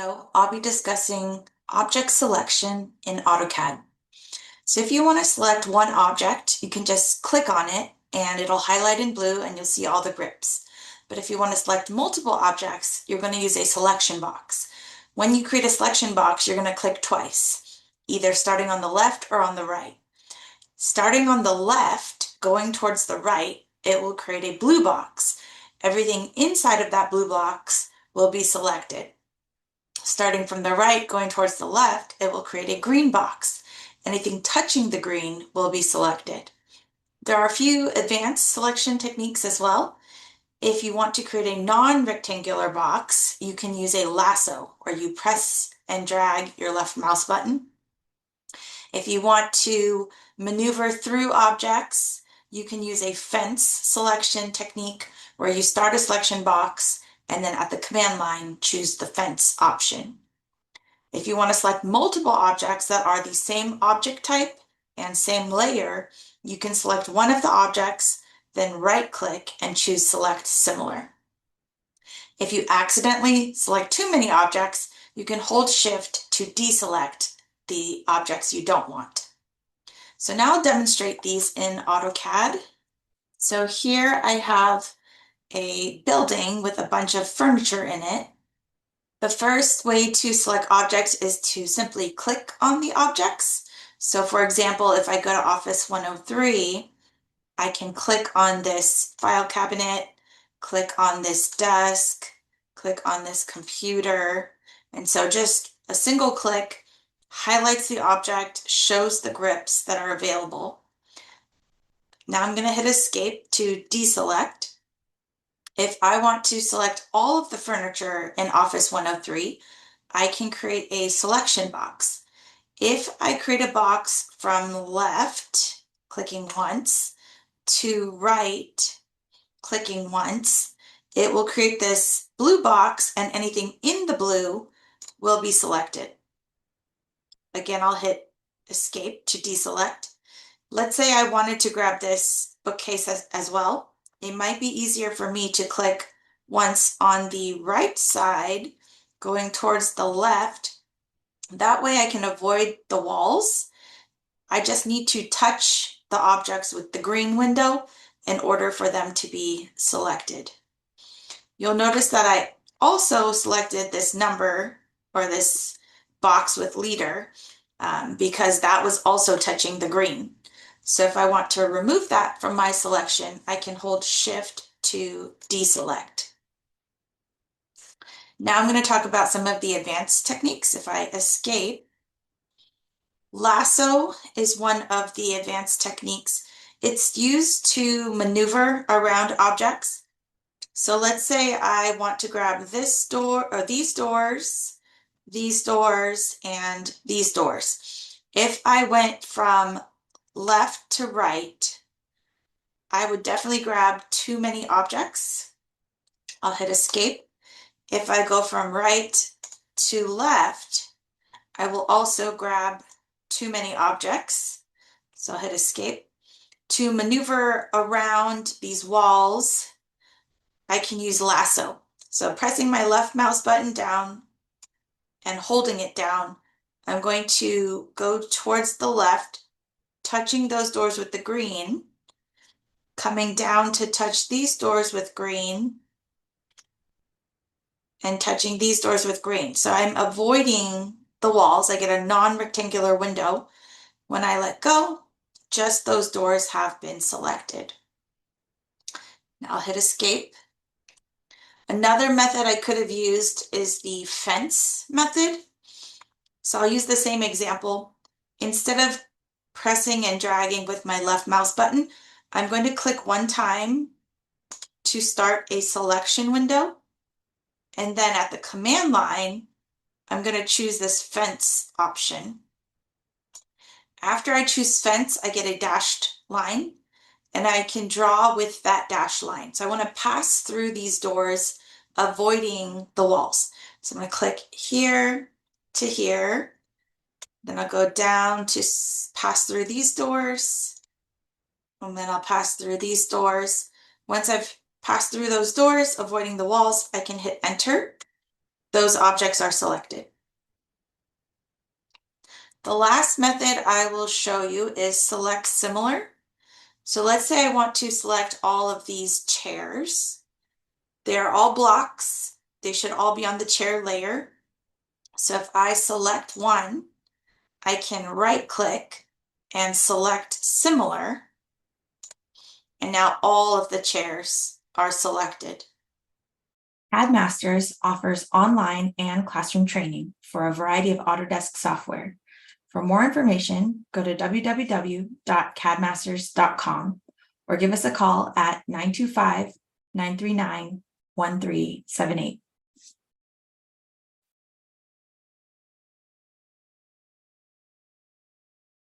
video, I'll be discussing object selection in AutoCAD. So if you want to select one object, you can just click on it and it'll highlight in blue and you'll see all the grips. But if you want to select multiple objects, you're going to use a selection box. When you create a selection box, you're going to click twice, either starting on the left or on the right. Starting on the left, going towards the right, it will create a blue box. Everything inside of that blue box will be selected. Starting from the right, going towards the left, it will create a green box. Anything touching the green will be selected. There are a few advanced selection techniques as well. If you want to create a non-rectangular box, you can use a lasso, where you press and drag your left mouse button. If you want to maneuver through objects, you can use a fence selection technique, where you start a selection box and then at the command line, choose the fence option. If you want to select multiple objects that are the same object type and same layer, you can select one of the objects, then right-click and choose Select Similar. If you accidentally select too many objects, you can hold Shift to deselect the objects you don't want. So now I'll demonstrate these in AutoCAD. So here I have a building with a bunch of furniture in it. The first way to select objects is to simply click on the objects. So for example, if I go to Office 103, I can click on this file cabinet, click on this desk, click on this computer. And so just a single click highlights the object, shows the grips that are available. Now I'm going to hit Escape to deselect. If I want to select all of the furniture in Office 103, I can create a selection box. If I create a box from left, clicking once, to right, clicking once, it will create this blue box and anything in the blue will be selected. Again, I'll hit Escape to deselect. Let's say I wanted to grab this bookcase as well. It might be easier for me to click once on the right side, going towards the left. That way I can avoid the walls. I just need to touch the objects with the green window in order for them to be selected. You'll notice that I also selected this number or this box with leader because that was also touching the green. So if I want to remove that from my selection, I can hold Shift to deselect. Now I'm going to talk about some of the advanced techniques. If I escape, Lasso is one of the advanced techniques. It's used to maneuver around objects. So let's say I want to grab this door or these doors, and these doors. If I went from left to right, I would definitely grab too many objects. I'll hit Escape. If I go from right to left, I will also grab too many objects. So I'll hit Escape. To maneuver around these walls, I can use Lasso. So pressing my left mouse button down and holding it down, I'm going to go towards the left, touching those doors with the green, coming down to touch these doors with green, and touching these doors with green. So I'm avoiding the walls. I get a non-rectangular window. When I let go, just those doors have been selected. Now I'll hit Escape. Another method I could have used is the fence method. So I'll use the same example. Instead of pressing and dragging with my left mouse button, I'm going to click one time to start a selection window. And then at the command line, I'm going to choose this fence option. After I choose fence, I get a dashed line and I can draw with that dashed line. So I want to pass through these doors, avoiding the walls. So I'm going to click here to here. Then I'll go down to pass through these doors. And then I'll pass through these doors. Once I've passed through those doors, avoiding the walls, I can hit Enter. those objects are selected. The last method I will show you is select similar. So let's say I want to select all of these chairs. They're all blocks. They should all be on the chair layer. So if I select one, I can right click and select similar. And now all of the chairs are selected. CAD Masters offers online and classroom training for a variety of Autodesk software. For more information, go to www.cadmasters.com or give us a call at 925-939-1378.